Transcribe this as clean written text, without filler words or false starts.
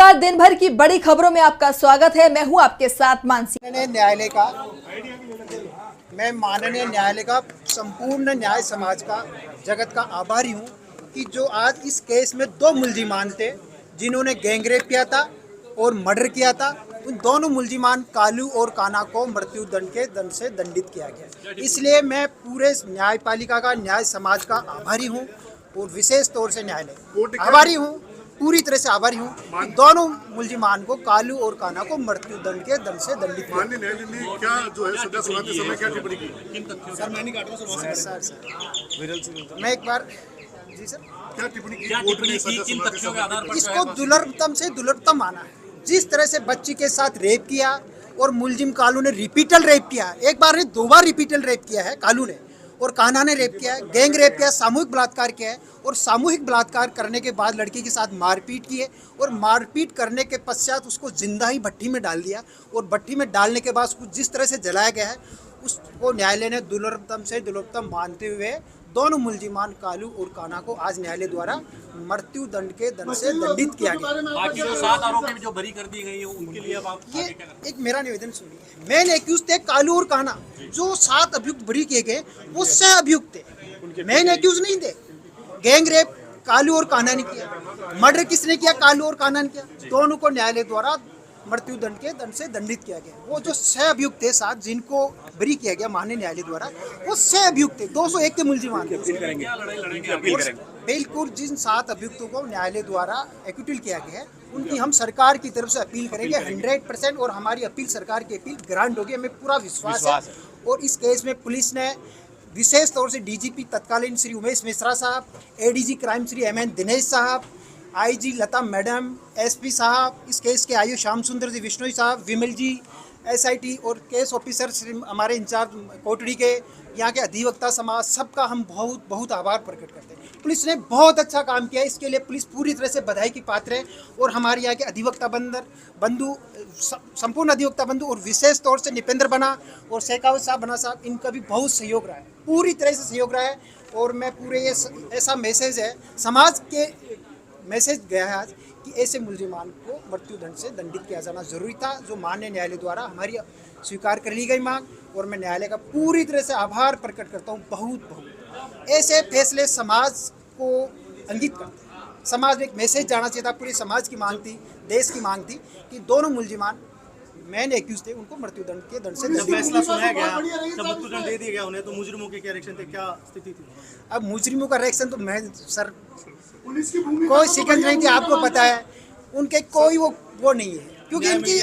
नमस्कार, दिन भर की बड़ी खबरों में आपका स्वागत है। मैं हूं आपके साथ मानसी। मैं माननीय न्यायालय का संपूर्ण न्याय समाज का जगत का आभारी हूं कि जो आज इस केस में दो मुल्जिमान थे जिन्होंने गैंगरेप किया था और मर्डर किया था, उन दोनों मुल्जिमान कालू और काना को मृत्यु दंड से दंडित किया गया। इसलिए मैं पूरे न्यायपालिका का, न्याय समाज का आभारी हूं और विशेष तौर से न्यायालय आभारी हूं, पूरी तरह से आभारी हूँ कि दोनों मुल्जिमान को, कालू और काना को मृत्यु दंड से दंडित किया। माननीय न्यायालय ने क्या जो है सजा सुनाते समय क्या टिप्पणी की? सर मैं एक बार जी सर क्या टिप्पणी की? कोर्ट ने सजा सुनाते समय इसको दुर्लभतम से दुर्लभतम माना है। जिस तरह से बच्ची के साथ रेप किया और मुलजिम कालू ने रिपीटल रेप किया, एक बार नहीं 2 बार रिपीटल रेप किया है कालू ने, और कान्हा ने रेप किया है, गैंग रेप किया, सामूहिक बलात्कार किया है, और सामूहिक बलात्कार करने के बाद लड़की के साथ मारपीट की है, और मारपीट करने के पश्चात उसको जिंदा ही भट्टी में डाल दिया, और भट्टी में डालने के बाद उसको जिस तरह से जलाया गया है उसको न्यायालय ने दुर्लभतम से दुर्लभतम मानते हुए दोनों मुल्जिमान कालू और कान्हा को आज न्यायालय द्वारा मृत्यु दंड से दंडित किया गया। बाकी जो 7 आरोपी जो बरी कर दी गई है उनके लिए अब आप ये एक मेरा निवेदन सुनिए। मेन एक्यूज थे कालू और कान्हा, जो 7 अभियुक्त बरी किए गए वो सह अभियुक्त थे, मेन एक्यूज नहीं थे। गैंग रेप कालू और कान्हा ने किया, मर्डर किसने किया? कालू और कान्हा ने किया। दोनों को न्यायालय द्वारा मृत्यु दंड से दंडित किया गया। वो जो सह अभियुक्त थे 7 जिनको बरी किया गया माननीय न्यायालय द्वारा, वो सह अभियुक्त थे, 201 के मुल्जिमान थे। बिल्कुल जिन 7 अभियुक्तों को न्यायालय द्वारा एक्विटल किया गया है उनकी हम सरकार की तरफ से अपील करेंगे 100%, और हमारी अपील, सरकार की अपील ग्रांट होगी, हमें पूरा विश्वास है। और इस केस में पुलिस ने विशेष तौर से डीजीपी तत्कालीन श्री उमेश मिश्रा साहब, ADG crime Shri MN Dinesh साहब, आईजी लता मैडम, एसपी साहब, इस केस के आयु श्याम सुंदर जी विश्नोई साहब, विमल जी एसआईटी, और केस ऑफिसर श्री हमारे इंचार्ज कोटड़ी के, यहाँ के अधिवक्ता समाज, सबका हम बहुत बहुत आभार प्रकट करते हैं। पुलिस ने बहुत अच्छा काम किया, इसके लिए पुलिस पूरी तरह से बधाई की पात्र है। और हमारे यहाँ के अधिवक्ता बंधु, संपूर्ण अधिवक्ता बंधु, और विशेष तौर से निपेंद्र बना और शेखावत साहब बना साहब, इनका भी बहुत सहयोग रहा है, पूरी तरह से सहयोग रहा है। और मैं पूरे ये ऐसा मैसेज है, समाज के मैसेज गया है आज कि ऐसे मुल्जिमान को मृत्यु दंड से दंडित किया जाना जरूरी था, जो माननीय न्यायालय द्वारा हमारी स्वीकार कर ली गई मांग। और मैं न्यायालय का पूरी तरह से आभार प्रकट करता हूँ। बहुत ऐसे फैसले समाज को अंकित करते हैं। समाज में एक मैसेज जाना चाहिए था, पूरे समाज की मांग थी, देश की मांग थी कि दोनों मुल्जिमान मैन एक्यूज थे, उनको मृत्यु दंड से जब फैसला सुनाया गया, जब मृत्यु दंड दे दिया गया उन्हें, तो मुजरिमों के क्या रिएक्शन थे, क्या स्थिति थी? अब मुजरिमों का रिएक्शन तो मैं सर कोई शिकंज नहीं थी, आपको पता है, उनके कोई वो नहीं है, क्योंकि इनकी